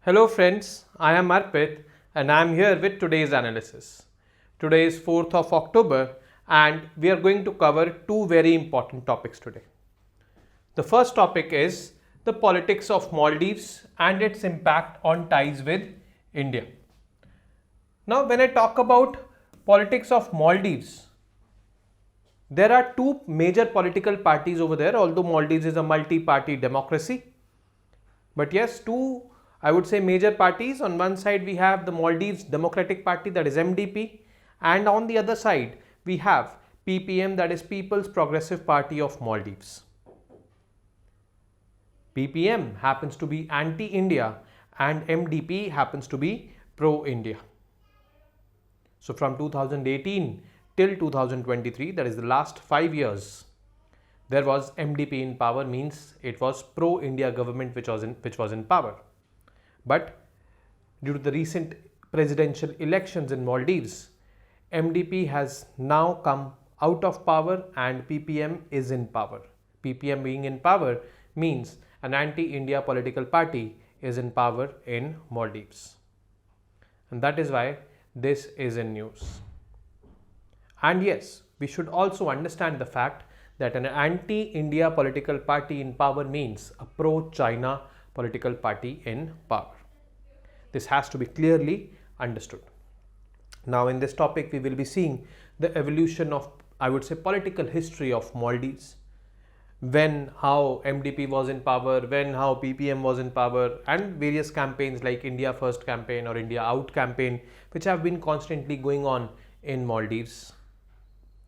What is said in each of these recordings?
Hello friends, I am Arpit and I am here with today's analysis. Today is 4th of October and we are going to cover two very important topics today. The first topic is the politics of Maldives and its impact on ties with India. Now when I talk about politics of Maldives, there are two major political parties over there, although Maldives is a multi-party democracy. But yes, two I would say major parties. On one side we have the Maldives Democratic Party, that is MDP, and on the other side we have PPM, that is People's Progressive Party of Maldives. PPM happens to be anti-India and MDP happens to be pro-India. So from 2018 till 2023, that is the last 5 years, there was MDP in power, means it was pro-India government which was in power. But due to the recent presidential elections in Maldives, MDP has now come out of power and PPM is in power. PPM being in power means an anti-India political party is in power in Maldives. And that is why this is in news. And yes, we should also understand the fact that an anti-India political party in power means a pro-China political party in power. This has to be clearly understood. Now in this topic we will be seeing the evolution of, I would say, political history of Maldives, when how MDP was in power, when how PPM was in power, and various campaigns like India First campaign or India Out campaign which have been constantly going on in Maldives.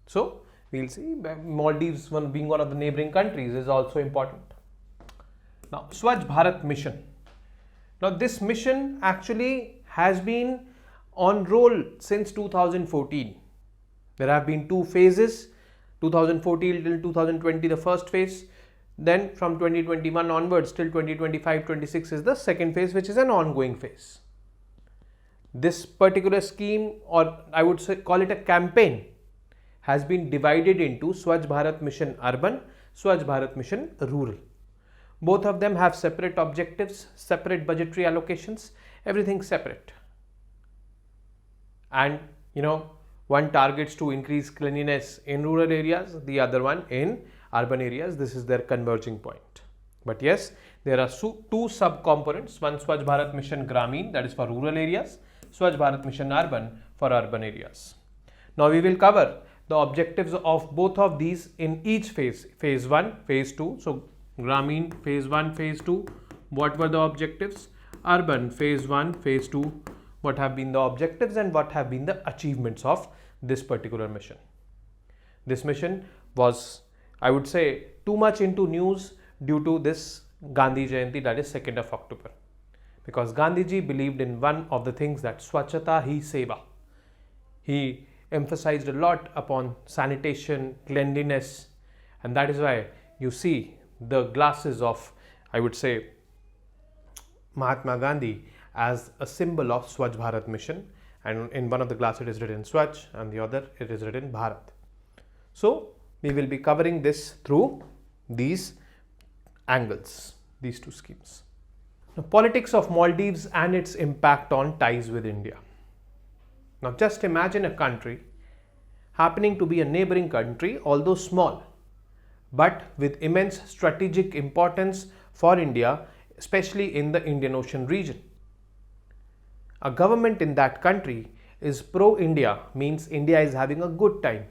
So we'll see Maldives being one of the neighboring countries is also important. Now Swachh Bharat mission. Now this mission actually has been on roll since 2014. There have been two phases, 2014 till 2020 the first phase, then from 2021 onwards till 2025-26 is the second phase, which is an ongoing phase. This particular scheme, or I would say call it a campaign, has been divided into Swachh Bharat Mission Urban, Swachh Bharat Mission Rural. Both of them have separate objectives, separate budgetary allocations, everything separate. And one targets to increase cleanliness in rural areas, the other one in urban areas. This is their converging point. But yes, there are two sub-components, one Swachh Bharat Mission Gramin, that is for rural areas, Swachh Bharat Mission Urban for urban areas. Now we will cover the objectives of both of these in each phase, phase 1, phase 2. So Gramin phase 1, phase 2, what were the objectives? Urban phase 1, phase 2, what have been the objectives and what have been the achievements of this particular mission. This mission was, I would say, too much into news due to this Gandhi Jayanti, that is 2nd of October. Because Gandhiji believed in one of the things, that Swachhata Hi Seva. He emphasized a lot upon sanitation, cleanliness, and that is why you see the glasses of, I would say, Mahatma Gandhi as a symbol of Swachh Bharat mission, and in one of the glasses it is written Swachh and the other it is written Bharat. So we will be covering this through these angles, these two schemes. Now, politics of Maldives and its impact on ties with India. Now just imagine a country happening to be a neighboring country, although small, but with immense strategic importance for India, especially in the Indian Ocean region. A government in that country is pro-India, means India is having a good time,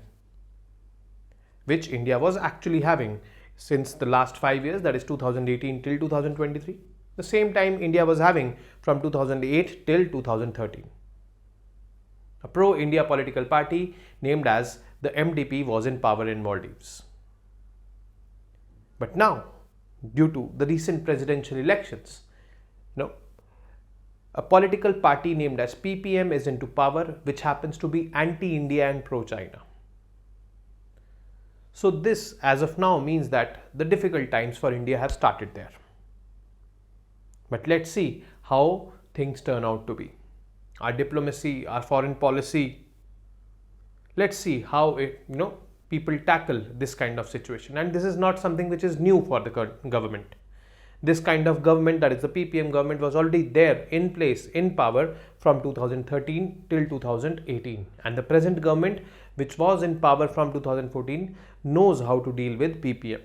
which India was actually having since the last 5 years, that is 2018 till 2023. The same time India was having from 2008 till 2013. A pro-India political party named as the MDP was in power in Maldives. But now, due to the recent presidential elections, a political party named as PPM is into power, which happens to be anti-India and pro-China. So this, as of now, means that the difficult times for India have started there. But let's see how things turn out to be. Our diplomacy, our foreign policy, let's see how people tackle this kind of situation. And this is not something which is new for the government. This kind of government, that is the PPM government, was already there in place, in power from 2013 till 2018, and the present government, which was in power from 2014, knows how to deal with PPM.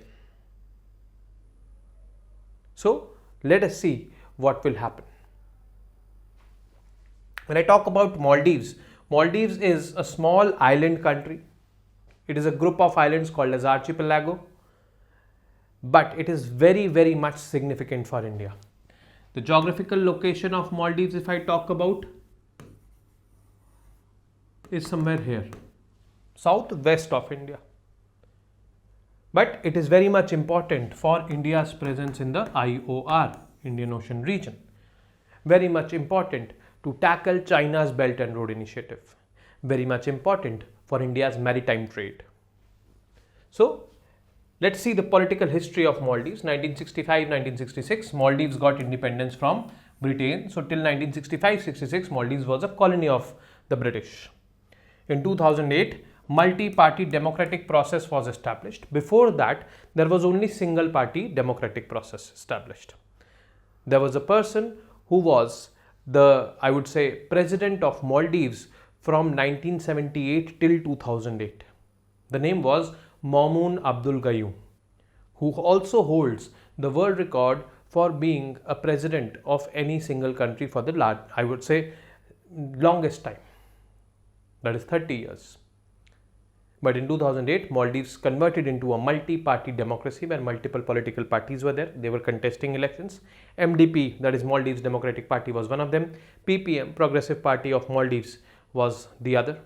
So let us see what will happen. When I talk about Maldives, Maldives is a small island country. It is a group of islands called as archipelago, but it is very, very much significant for India. The geographical location of Maldives, if I talk about, is somewhere here, southwest of India. But it is very much important for India's presence in the IOR, Indian Ocean region. Very much important to tackle China's Belt and Road Initiative. Very much important for India's maritime trade. So, let's see the political history of Maldives. 1965-1966, Maldives got independence from Britain. So, till 1965-66, Maldives was a colony of the British. In 2008, multi-party democratic process was established. Before that, there was only single party democratic process established. There was a person who was I would say, president of Maldives from 1978 till 2008. The name was Maumoon Abdul Gayoom, who also holds the world record for being a president of any single country for the longest time, that is 30 years. But in 2008, Maldives converted into a multi-party democracy where multiple political parties were there. They were contesting elections. MDP, that is Maldives Democratic Party, was one of them. PPM, Progressive Party of Maldives, was the other.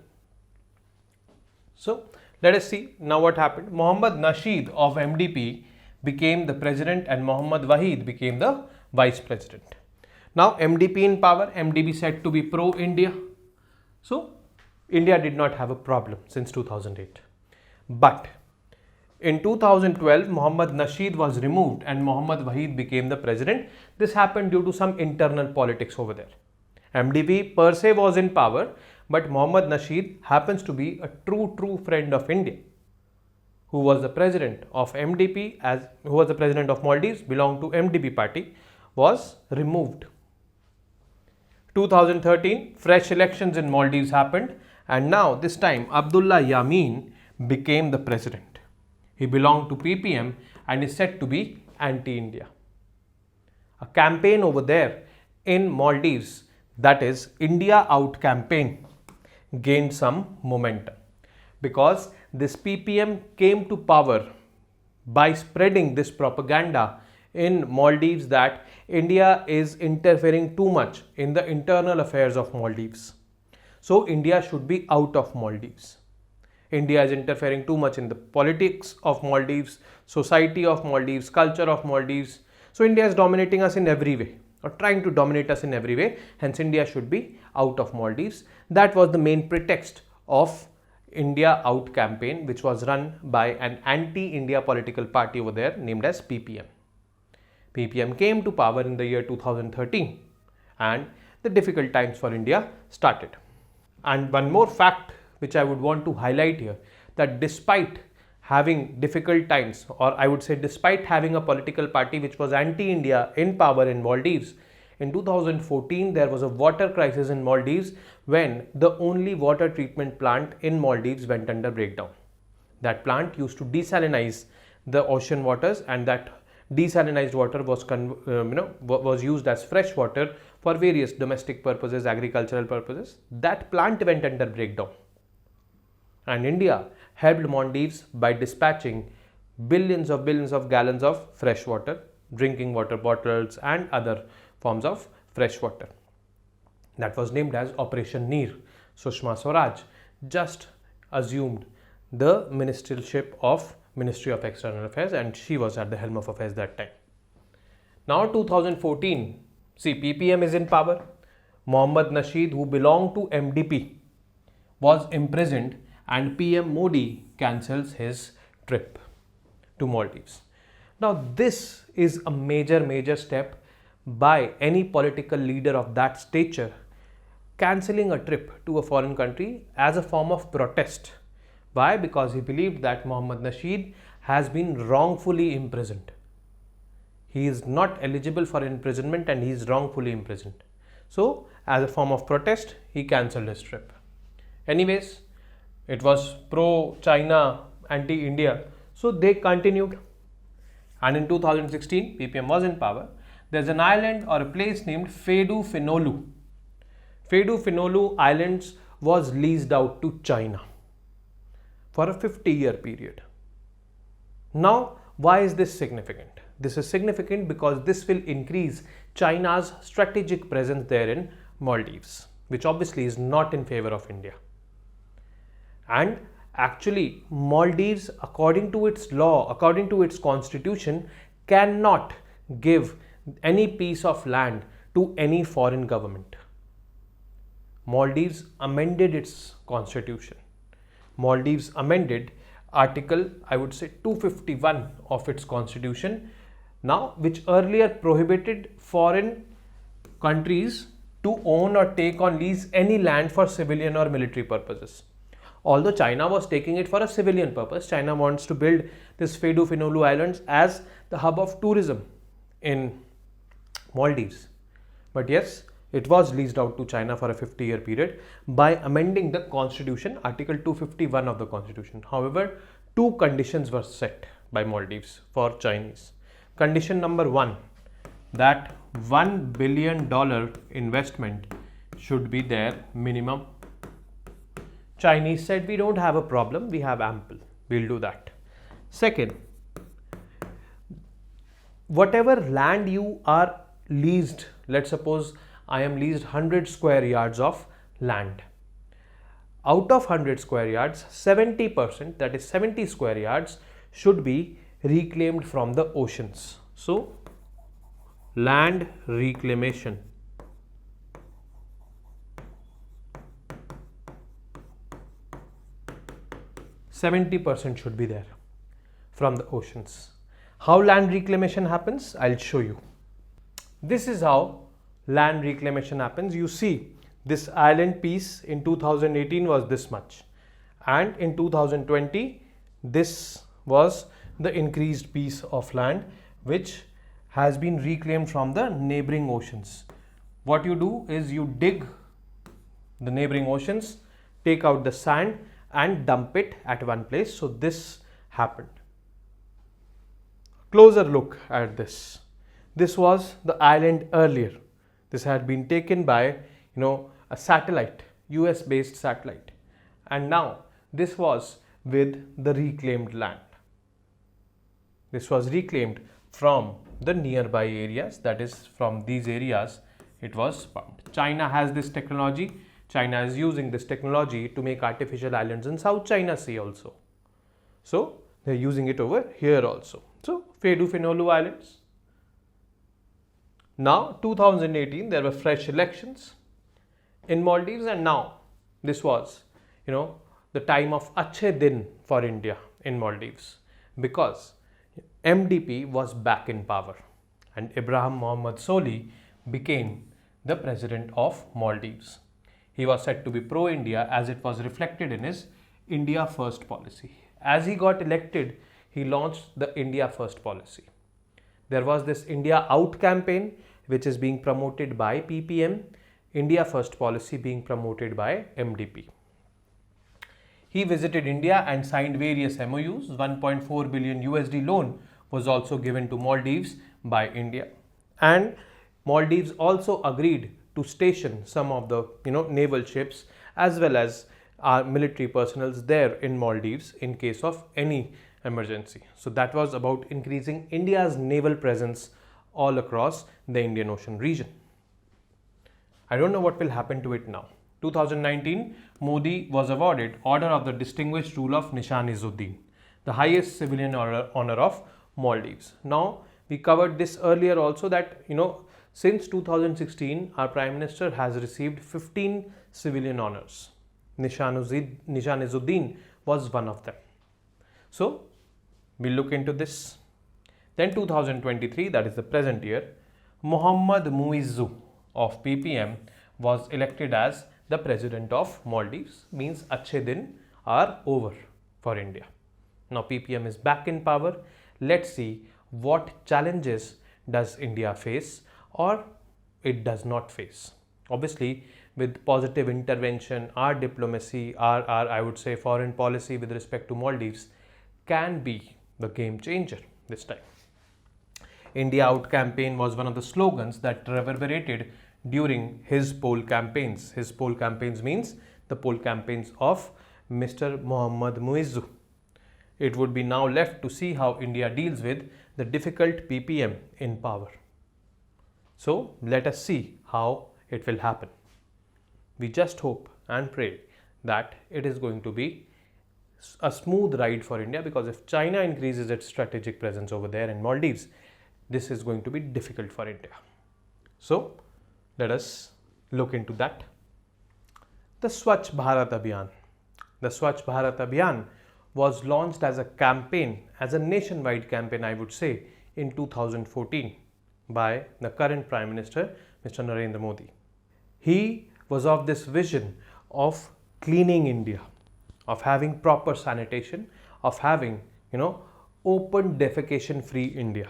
So, let us see now what happened. Mohammad Nasheed of MDP became the president and Mohammad Wahid became the vice president. Now, MDP in power, MDP said to be pro-India. So, India did not have a problem since 2008. But in 2012, Mohammad Nasheed was removed and Mohammad Wahid became the president. This happened due to some internal politics over there. MDP per se was in power, but Mohammad Nasheed happens to be a true friend of India, who was the president of MDP, who was the president of Maldives, belonged to MDP party, was removed. 2013, fresh elections in Maldives happened. And now, this time, Abdullah Yameen became the president. He belonged to PPM and is said to be anti-India. A campaign over there in Maldives, that is India Out campaign, gained some momentum because this PPM came to power by spreading this propaganda in Maldives that India is interfering too much in the internal affairs of Maldives. So, India should be out of Maldives. India is interfering too much in the politics of Maldives, society of Maldives, culture of Maldives. So, India is dominating us in every way, or trying to dominate us in every way. Hence, India should be out of Maldives. That was the main pretext of India Out campaign, which was run by an anti-India political party over there named as PPM. PPM came to power in the year 2013 and the difficult times for India started. And one more fact which I would want to highlight here, that despite having difficult times, or I would say despite having a political party which was anti-India in power in Maldives, in 2014 there was a water crisis in Maldives when the only water treatment plant in Maldives went under breakdown. That plant used to desalinize the ocean waters, and that desalinized water was used as fresh water for various domestic purposes, agricultural purposes. That plant went under breakdown, and India helped Maldives by dispatching billions of gallons of fresh water, drinking water bottles and other forms of fresh water. That was named as Operation Neer. Sushma Swaraj just assumed the ministership of Ministry of External Affairs, and she was at the helm of affairs that time. Now 2014, see, PPM is in power. Mohammad Nasheed, who belonged to MDP, was imprisoned, and PM Modi cancels his trip to Maldives. Now this is a major step by any political leader of that stature, cancelling a trip to a foreign country as a form of protest. Why? Because he believed that Mohammad Nasheed has been wrongfully imprisoned. he is not eligible for imprisonment and he is wrongfully imprisoned. So as a form of protest, he cancelled his trip. Anyways, it was pro-China, anti-India, so they continued. And in 2016, PPM was in power. There's an island or a place named Fedu Finolu. Fedu Finolu Islands was leased out to China for a 50-year period. Now, why is this significant? This is significant because this will increase China's strategic presence there in Maldives, which obviously is not in favor of India. And actually, Maldives, according to its law, according to its constitution, cannot give any piece of land to any foreign government. Maldives amended its constitution. Maldives amended Article, I would say 251 of its constitution, now which earlier prohibited foreign countries to own or take on lease any land for civilian or military purposes. Although China was taking it for a civilian purpose, China wants to build this Fedu Finolu Islands as the hub of tourism in Maldives. But yes, it was leased out to China for a 50-year period by amending the constitution, Article 251 of the constitution. However, two conditions were set by Maldives for Chinese. Condition number 1, that $1 billion investment should be there minimum. Chinese said, we don't have a problem, we have ample, we'll do that. Second, whatever land you are leased, let's suppose I am leased 100 square yards of land. Out of 100 square yards, 70%, that is 70 square yards, should be reclaimed from the oceans. So, land reclamation. %70 should be there from the oceans. How land reclamation happens? I'll show you. This is how land reclamation happens. You see, this island piece in 2018 was this much, and in 2020 this was the increased piece of land which has been reclaimed from the neighboring oceans. What you do is you dig the neighboring oceans, take out the sand and dump it at one place. So this happened. Closer look at this. This was the island earlier. This had been taken by a satellite, US based satellite, and now this was with the reclaimed land. This was reclaimed from the nearby areas, that is from these areas it was found. China has this technology. China is using this technology to make artificial islands in South China Sea also. So they are using it over here also. So Fedu Finolu Islands. Now 2018 there were fresh elections in Maldives, and now this was the time of Achhe Din for India in Maldives, because MDP was back in power and Ibrahim Mohammed Soli became the president of Maldives. He was said to be pro-India, as it was reflected in his India First policy. As he got elected, he launched the India First policy. There was this India Out campaign, which is being promoted by PPM, India First policy being promoted by MDP. He visited India and signed various MOUs. 1.4 billion USD loan was also given to Maldives by India. And Maldives also agreed to station some of the naval ships as well as our military personnel there in Maldives in case of any emergency. So that was about increasing India's naval presence all across the Indian Ocean region. I don't know what will happen to it now. 2019, Modi was awarded Order of the Distinguished Rule of Nishan-e-Zuddin, the highest civilian honor of Maldives. Now, we covered this earlier also that, since 2016, our Prime Minister has received 15 civilian honors. Nishan-e-Zuddin was one of them. So, we'll look into this. Then 2023, that is the present year, Mohammad Muizzu of PPM was elected as the president of Maldives, means Achhe Din are over for India. Now PPM is back in power. Let's see what challenges does India face or it does not face? Obviously, with positive intervention, our diplomacy, our I would say foreign policy with respect to Maldives can be the game changer this time. India Out campaign was one of the slogans that reverberated during his poll campaigns. His poll campaigns means the poll campaigns of Mr. Mohammad Muizzu. It would be now left to see how India deals with the difficult PPM in power. So let us see how it will happen. We just hope and pray that it is going to be a smooth ride for India, because if China increases its strategic presence over there in Maldives, this is going to be difficult for India. So let us look into that. The Swachh Bharat Abhiyan. The Swachh Bharat Abhiyan was launched as a campaign, as a nationwide campaign, I would say, in 2014 by the current Prime Minister, Mr. Narendra Modi. He was of this vision of cleaning India, of having proper sanitation, of having, open defecation free India.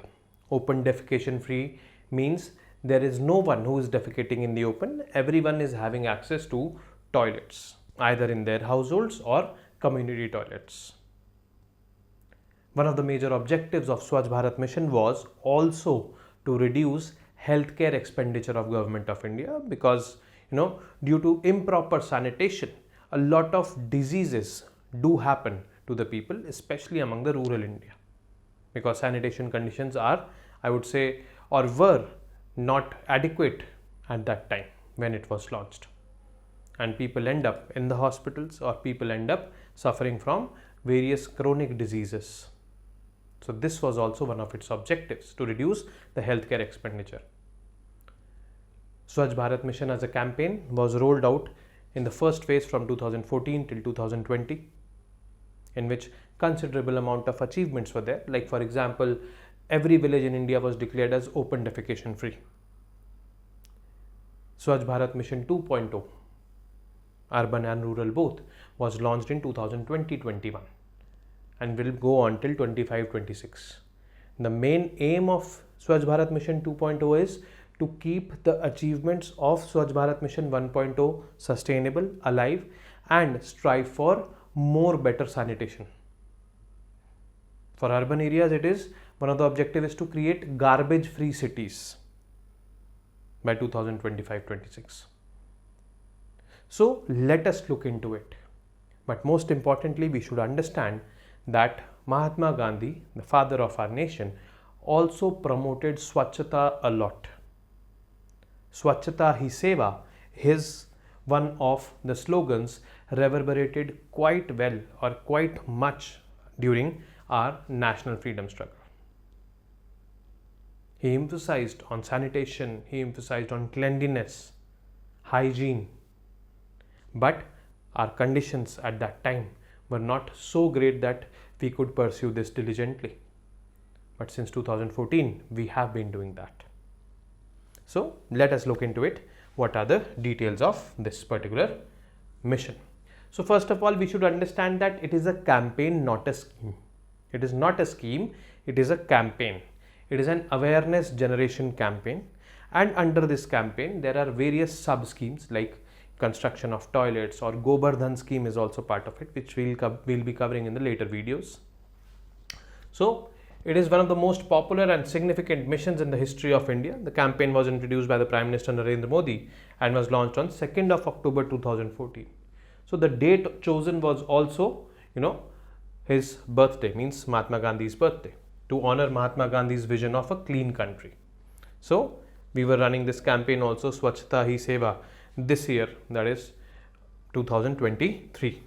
Open defecation free means there is no one who is defecating in the open. Everyone is having access to toilets, either in their households or community toilets. One of the major objectives of Swachh Bharat mission was also to reduce healthcare expenditure of Government of India, because due to improper sanitation, a lot of diseases do happen to the people, especially among the rural India, because sanitation conditions are, I would say, or were not adequate at that time when it was launched, and people end up in the hospitals, or people end up suffering from various chronic diseases. So this was also one of its objectives, to reduce the healthcare expenditure. Swachh Bharat mission as a campaign was rolled out in the first phase from 2014 till 2020, in which considerable amount of achievements were there. Like, for example, every village in India was declared as open defecation free. Swachh Bharat Mission 2.0, urban and rural both, was launched in 2020-21 and will go on till 25-26. The main aim of Swachh Bharat Mission 2.0 is to keep the achievements of Swachh Bharat Mission 1.0 sustainable, alive, and strive for more better sanitation. For urban areas, it is one of the objectives is to create garbage free cities by 2025-26. So let us look into it. But most importantly, we should understand that Mahatma Gandhi, the father of our nation, also promoted Swachhata a lot. Swachhata Hi Seva, his one of the slogans, reverberated quite well or quite much during our national freedom struggle. He emphasized on sanitation, he emphasized on cleanliness, hygiene. But our conditions at that time were not so great that we could pursue this diligently. But since 2014, we have been doing that. So let us look into it. What are the details of this particular mission? So first of all, we should understand that it is a campaign, not a scheme. It is not a scheme, it is a campaign. It is an awareness generation campaign, and under this campaign there are various sub schemes like construction of toilets, or Gobardhan scheme is also part of it, which we'll be covering in the later videos. So it is one of the most popular and significant missions in the history of India. The campaign was introduced by the Prime Minister Narendra Modi and was launched on 2nd of October 2014. So the date chosen was also, his birthday, means Mahatma Gandhi's birthday, to honor Mahatma Gandhi's vision of a clean country. So we were running this campaign also, Swachhata Hi Seva, this year, that is 2023.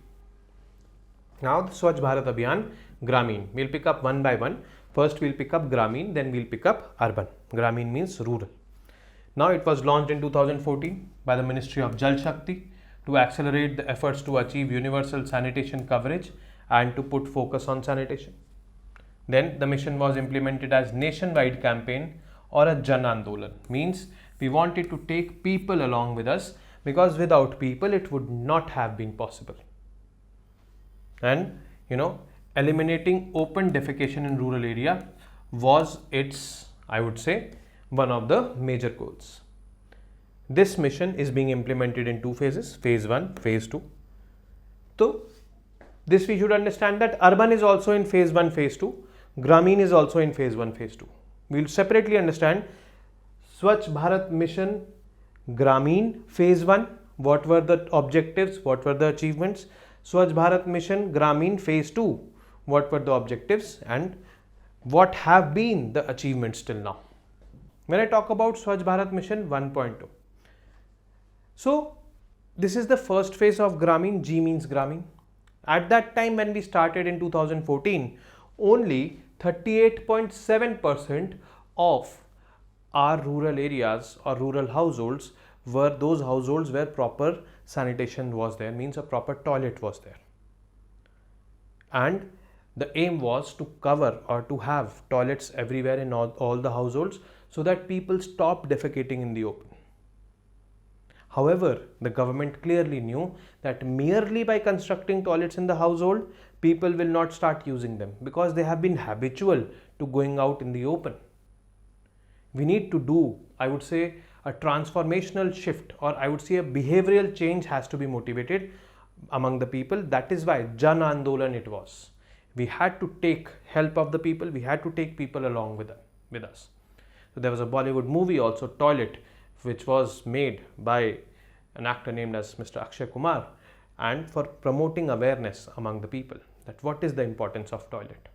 Now the Swachh Bharat Abhiyan Gramin, we'll pick up one by one. First we'll pick up Gramin, then we'll pick up urban. Gramin means rural. Now it was launched in 2014 by the Ministry of Jal Shakti to accelerate the efforts to achieve universal sanitation coverage and to put focus on sanitation. Then the mission was implemented as nationwide campaign or a Jan Andolan, means we wanted to take people along with us, because without people it would not have been possible. And eliminating open defecation in rural area was its, I would say, one of the major goals. This mission is being implemented in two phases, phase 1, phase 2. So this we should understand that urban is also in phase 1, phase 2. Gramin is also in phase 1, phase 2. We will separately understand Swachh Bharat Mission Gramin phase 1, what were the objectives, what were the achievements. Swachh Bharat Mission Gramin phase 2, what were the objectives and what have been the achievements till now. When I talk about Swachh Bharat Mission 1.0, so this is the first phase of Gramin. G means Gramin. At that time when we started in 2014, only 38.7% of our rural areas or rural households were those households where proper sanitation was there, means a proper toilet was there. And the aim was to cover or to have toilets everywhere in all the households so that people stop defecating in the open. However, the government clearly knew that merely by constructing toilets in the household, people will not start using them because they have been habitual to going out in the open. We need to do, I would say, a transformational shift, or I would say a behavioral change has to be motivated among the people. That is why Jan Andolan it was. We had to take help of the people, we had to take people along with us. So there was a Bollywood movie also, Toilet, which was made by an actor named as Mr. Akshay Kumar, and for promoting awareness among the people that what is the importance of toilet.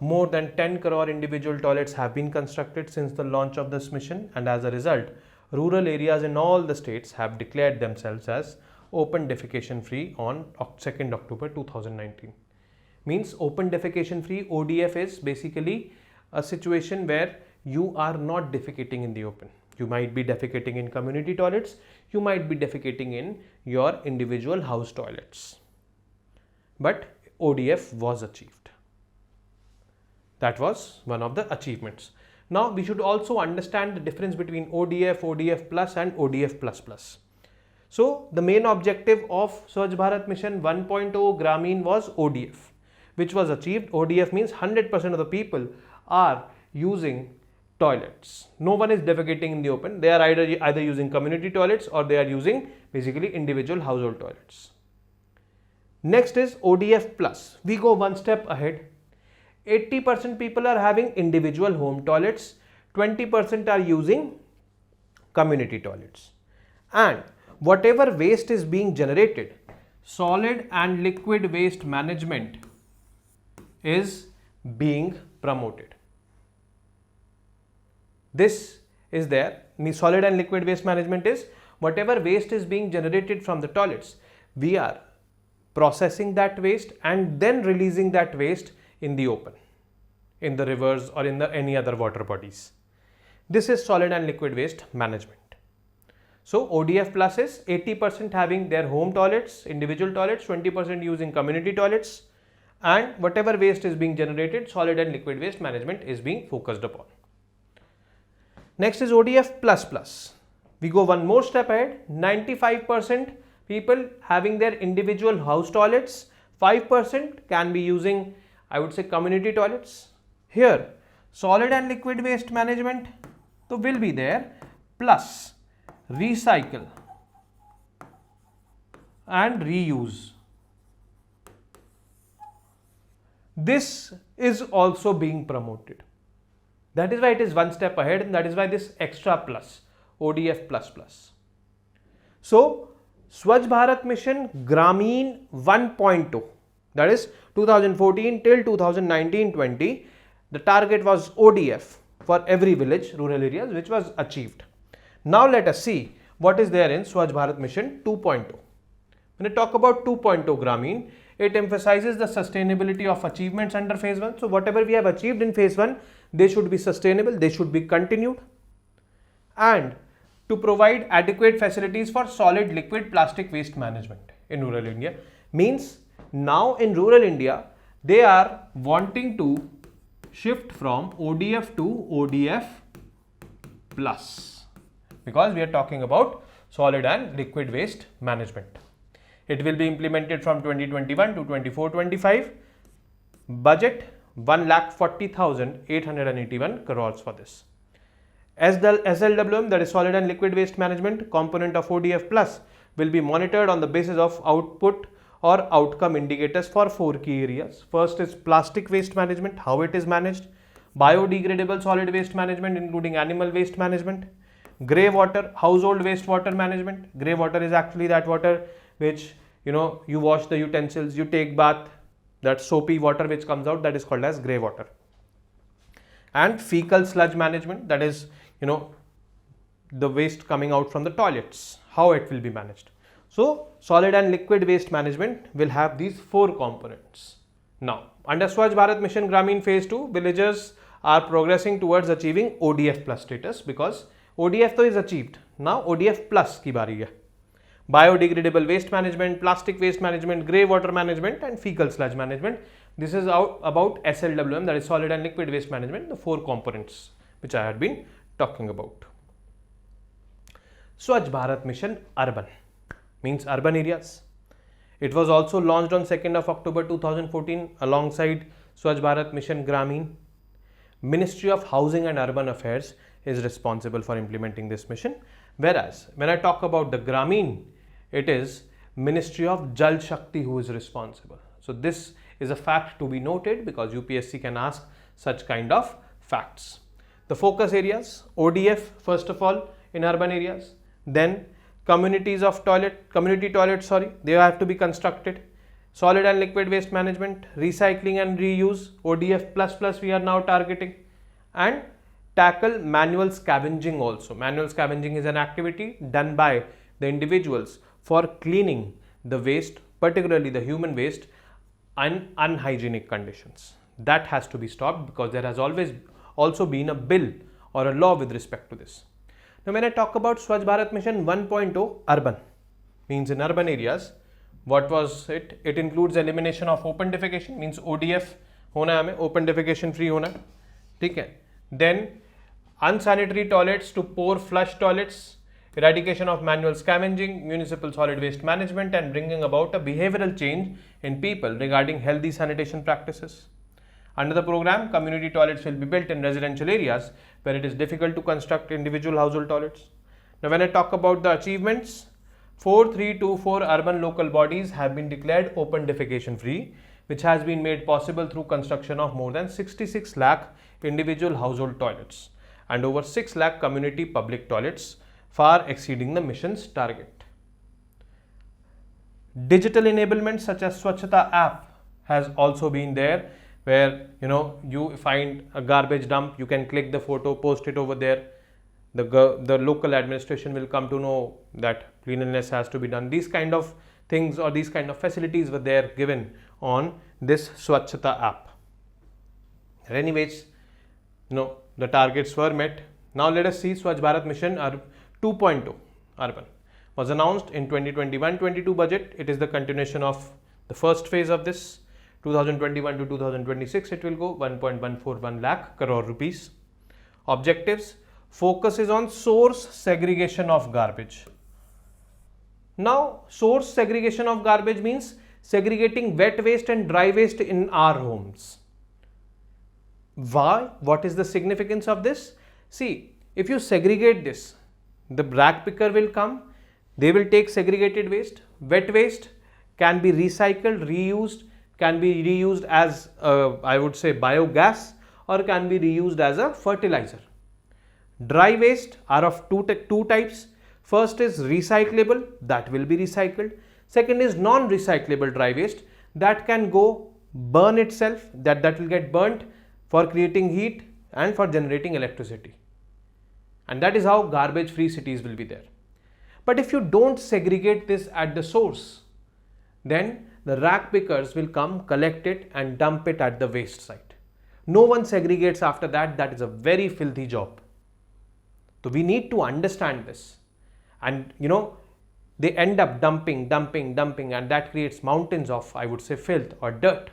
More than 10 crore individual toilets have been constructed since the launch of this mission, and as a result, rural areas in all the states have declared themselves as open defecation free on 2nd October 2019. Means open defecation free, ODF is basically a situation where you are not defecating in the open. You might be defecating in community toilets, you might be defecating in your individual house toilets. But ODF was achieved. That was one of the achievements. Now we should also understand the difference between ODF, ODF plus and ODF plus plus. So the main objective of Swachh Bharat Mission 1.0 Gramin was ODF, which was achieved. ODF means 100% of the people are using toilets. No one is defecating in the open. They are either using community toilets or they are using basically individual household toilets. Next is ODF plus. We go one step ahead. 80% people are having individual home toilets, 20% are using community toilets. And whatever waste is being generated, solid and liquid waste management is being promoted. This is there. Solid and liquid waste management is whatever waste is being generated from the toilets, we are processing that waste and then releasing that waste in the open, in the rivers or in any other water bodies. This is solid and liquid waste management. So ODF plus is 80% having their home toilets, individual toilets, 20% using community toilets, and whatever waste is being generated, solid and liquid waste management is being focused upon. Next is ODF plus plus. We go one more step ahead. 95% people having their individual house toilets, 5% can be using, I would say, community toilets. Here, solid and liquid waste management so will be there, plus recycle and reuse. This is also being promoted. That is why it is one step ahead, and that is why this extra plus, ODF plus plus. So, Swachh Bharat Mission Gramin 1.0, that is 2014 till 2019-20, the target was ODF for every village, rural areas, which was achieved. Now let us see what is there in Swachh Bharat Mission 2.0. When I talk about 2.0 Gramin, it emphasizes the sustainability of achievements under phase 1. So whatever we have achieved in phase 1, they should be sustainable, they should be continued, and to provide adequate facilities for solid liquid plastic waste management in rural India. Means now in rural India, they are wanting to shift from ODF to ODF plus, because we are talking about solid and liquid waste management. It will be implemented from 2021 to 24-25. Budget 1,40,881 crores for this. SLWM, that is solid and liquid waste management component of ODF plus, will be monitored on the basis of output or outcome indicators for 4 key areas. First is plastic waste management, how it is managed, biodegradable solid waste management including animal waste management, grey water, household waste water management. Grey water is actually that water which you wash the utensils, you take bath, that soapy water which comes out, that is called as grey water. And fecal sludge management, that is the waste coming out from the toilets, how it will be managed. So solid and liquid waste management will have these 4 components. Now under Swachh Bharat Mission Gramin phase 2, villagers are progressing towards achieving ODF plus status, because ODF is achieved, now ODF plus ki bari hai. Biodegradable waste management, plastic waste management, grey water management and fecal sludge management. This is about SLWM, that is solid and liquid waste management, the 4 components which I had been talking about. Swachh Bharat Mission Urban means urban areas. It was also launched on 2nd of October 2014 alongside Swachh Bharat Mission Gramin. Ministry of Housing and Urban Affairs is responsible for implementing this mission, whereas when I talk about the Gramin, it is Ministry of Jal Shakti who is responsible. So this is a fact to be noted, because UPSC can ask such kind of facts. The focus areas, ODF first of all in urban areas, then community toilets, they have to be constructed. Solid and liquid waste management, recycling and reuse, ODF plus we are now targeting, and tackle manual scavenging also. Manual scavenging is an activity done by the individuals for cleaning the waste, particularly the human waste, in unhygienic conditions. That has to be stopped, because there has always also been a bill or a law with respect to this. Now when I talk about Swachh Bharat Mission 1.0 urban, means in urban areas, what was it? It includes elimination of open defecation, means ODF hona hai, open defecation free hona, theek hai. Then unsanitary toilets to pour flush toilets, eradication of manual scavenging, municipal solid waste management, and bringing about a behavioral change in people regarding healthy sanitation practices. Under the program, community toilets will be built in residential areas where it is difficult to construct individual household toilets. Now when I talk about the achievements, 4324 urban local bodies have been declared open defecation free, which has been made possible through construction of more than 66 lakh individual household toilets and over 6 lakh community public toilets, far exceeding the mission's target. Digital enablement such as Swachhata app has also been there, where you find a garbage dump, you can click the photo, post it over there. The local administration will come to know that cleanliness has to be done. These kind of things or these kind of facilities were there given on this Swachhata app. Anyways, the targets were met. Now let us see Swachh Bharat Mission 2.0 urban was announced in 2021-22 budget. It is the continuation of the first phase of this. 2021 to 2026 it will go 1.141 lakh crore rupees. Objectives: focus is on source segregation of garbage. Now source segregation of garbage means segregating wet waste and dry waste in our homes. Why? What is the significance of this? See, if you segregate this, the rag picker will come, they will take segregated waste. Wet waste can be recycled, reused, can be reused as I would say biogas, or can be reused as a fertilizer. Dry waste are of two types. First is recyclable, that will be recycled. Second is non-recyclable dry waste, that can go burn itself, that will get burnt for creating heat and for generating electricity. And that is how garbage free cities will be there. But if you don't segregate this at the source, then the rag pickers will come, collect it and dump it at the waste site. No one segregates after that. That is a very filthy job. So we need to understand this. And they end up dumping, and that creates mountains of, I would say, filth or dirt.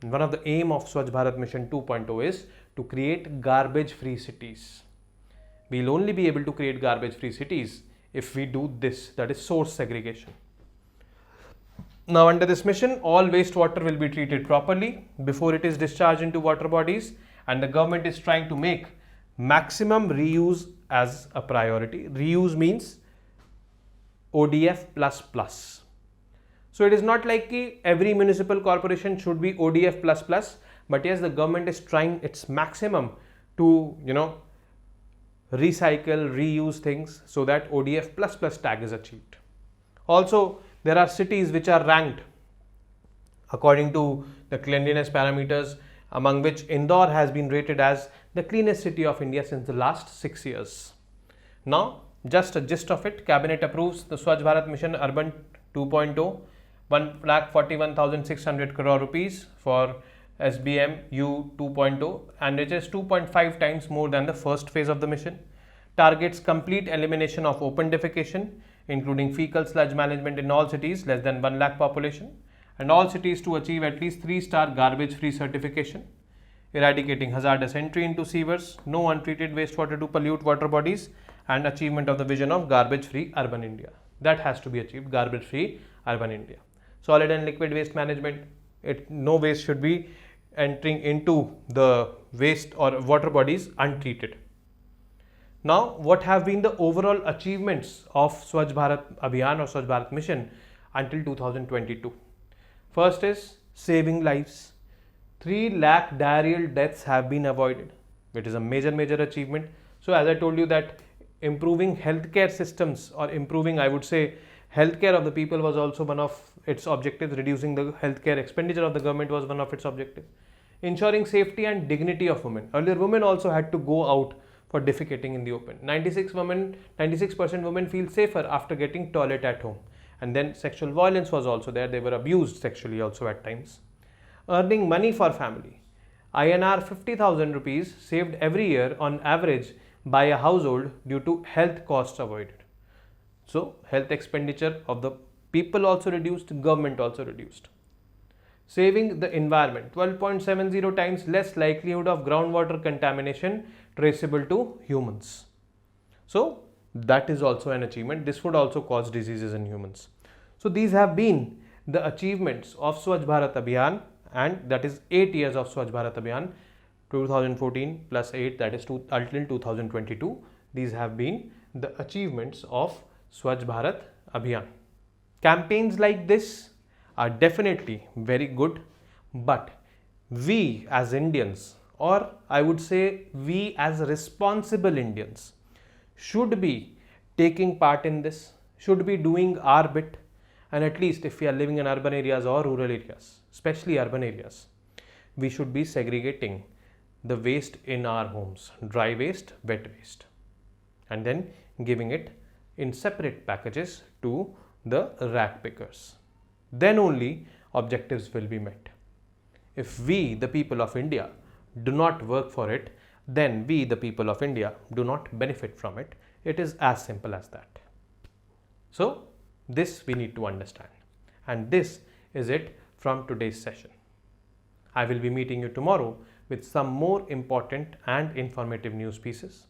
And one of the aim of Swachh Bharat Mission 2.0 is to create garbage free cities. We will only be able to create garbage free cities if we do this, that is source segregation. Now under this mission, all wastewater will be treated properly before it is discharged into water bodies, and the government is trying to make maximum reuse as a priority. Reuse means ODF plus plus. So it is not like every municipal corporation should be ODF plus plus, but yes, the government is trying its maximum to, recycle, reuse things so that ODF plus plus tag is achieved. Also, there are cities which are ranked according to the cleanliness parameters, among which Indore has been rated as the cleanest city of India since the last 6 years. Now, just a gist of it, Cabinet approves the Swachh Bharat Mission Urban 2.0, 1,41,600 crore rupees for SBMU 2.0, and it is 2.5 times more than the first phase of the mission. Targets complete elimination of open defecation, including fecal sludge management in all cities less than 1 lakh population, and all cities to achieve at least 3-star garbage-free certification, eradicating hazardous entry into sewers, no untreated wastewater to pollute water bodies, and achievement of the vision of garbage-free urban India. That has to be achieved, garbage-free urban India. Solid and liquid waste management, no waste should be entering into the waste or water bodies untreated. Now, what have been the overall achievements of Swachh Bharat Abhiyan or Swachh Bharat Mission until 2022? First is saving lives. 3 lakh diarrheal deaths have been avoided, which is a major achievement. So as I told you that improving healthcare systems or improving, I would say, healthcare of the people was also one of its objectives. Reducing the healthcare expenditure of the government was one of its objectives. Ensuring safety and dignity of women. Earlier, women also had to go out for defecating in the open. 96% women feel safer after getting toilet at home. And then sexual violence was also there. They were abused sexually also at times. Earning money for family. INR 50,000 rupees saved every year on average by a household due to health costs avoided. So, health expenditure of the people also reduced, government also reduced. Saving the environment. 12.70 times less likelihood of groundwater contamination traceable to humans. So, that is also an achievement. This would also cause diseases in humans. So, these have been the achievements of Swachh Bharat Abhiyan, and that is 8 years of Swachh Bharat Abhiyan, 2014 plus 8, that is until 2022. These have been the achievements of Swachh Bharat Abhiyan. Campaigns like this are definitely very good, but we as Indians, or I would say we as responsible Indians, should be taking part in this, should be doing our bit, and at least if we are living in urban areas or rural areas, especially urban areas, we should be segregating the waste in our homes, dry waste, wet waste, and then giving it in separate packages to the rag pickers. Then only objectives will be met. If we, the people of India, do not work for it, then we, the people of India, do not benefit from it. It is as simple as that. So, this we need to understand. And this is it from today's session. I will be meeting you tomorrow with some more important and informative news pieces.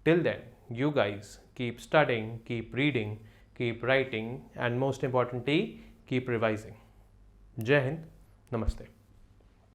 Till then, you guys keep studying, keep reading, keep writing, and most importantly, keep revising. Jai Hind, Namaste.